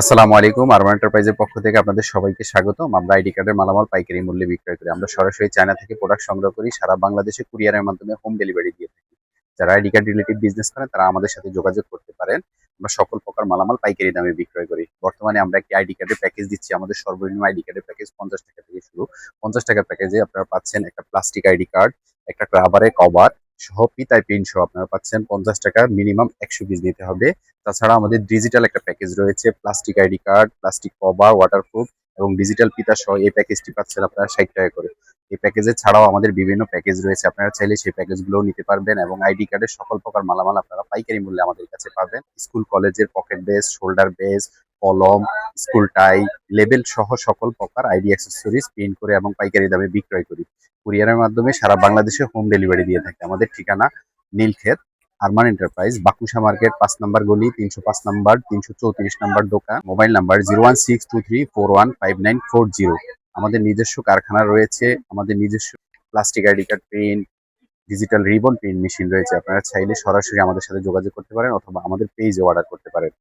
আসসালামু আলাইকুম। আরমান এন্টারপ্রাইজের পক্ষ থেকে আপনাদের সবাইকে স্বাগতম। আমরা আইডি কার্ডের মালামাল পাইকারি মূল্যে বিক্রয় করি। আমরা সরাসরি চায়না থেকে প্রোডাক্ট সংগ্রহ করি। সারা বাংলাদেশে কুরিয়ারের মাধ্যমে হোম ডেলিভারি দিয়ে থাকি। যারা আইডি কার্ড রিলেটেড বিজনেস করেন তারা আমাদের সাথে যোগাযোগ করতে পারেন। আমরা সকল প্রকার মালামাল পাইকারি দামে বিক্রয় করি। বর্তমানে আমরা একটি আইডি কার্ডের প্যাকেজ দিচ্ছি। আমাদের সর্বনিম্ন আইডি কার্ডের প্যাকেজ ৳৫০ থেকে শুরু। ৳৫০ প্যাকেজে আপনারা পাচ্ছেন একটা প্লাস্টিক আইডি কার্ড, একটা রাবারের কভার সহ পিতায় পিন সহ আপনারা পাচ্ছেন ৳৫০ মিনিমাম ১০০ পিস নিতে হবে। তাছাড়া আমাদের ডিজিটাল একটা প্যাকেজ রয়েছে plastic ID card, plastic cover, waterproof এবং ডিজিটাল ফিতা সহ এই প্যাকেজটি পাচ্ছেন আপনারা ৳৬০ করে। এই প্যাকেজে ছাড়াও আমাদের বিভিন্ন প্যাকেজ রয়েছে। আপনারা চাইলে সেই প্যাকেজগুলোও নিতে পারবেন এবং আইডি কার্ডের সকল প্রকার মালামাল আপনারা পাইকারি মূল্যে আমাদের কাছে পাবেন। স্কুল কলেজের পকেট বেস, শোল্ডার বেস, কলম, স্কুল টাই, লেবেল সহ সকল প্রকার আইডি অ্যাক্সেসরিজ প্রিন্ট করে এবং পাইকারি দামে বিক্রয় করি। কুরিয়ারের মাধ্যমে সারা বাংলাদেশে হোম ডেলিভারি দিয়ে থাকি। আমাদের ঠিকানা Nilkhet, Arman enterprise, Bakusha market, ৫ number গলি, ৩০৫ নাম্বার, ৩৩৪ নাম্বার দোকান। Mobile number 01623415940। আমাদের নিজস্ব কারখানা রয়েছে। আমাদের নিজস্ব plastic ID card print, digital ribbon print machine রয়েছে। আপনারা চাইলে সরাসরি আমাদের সাথে যোগাযোগ করতে পারেন অথবা আমাদের পেজে অর্ডার করতে পারেন।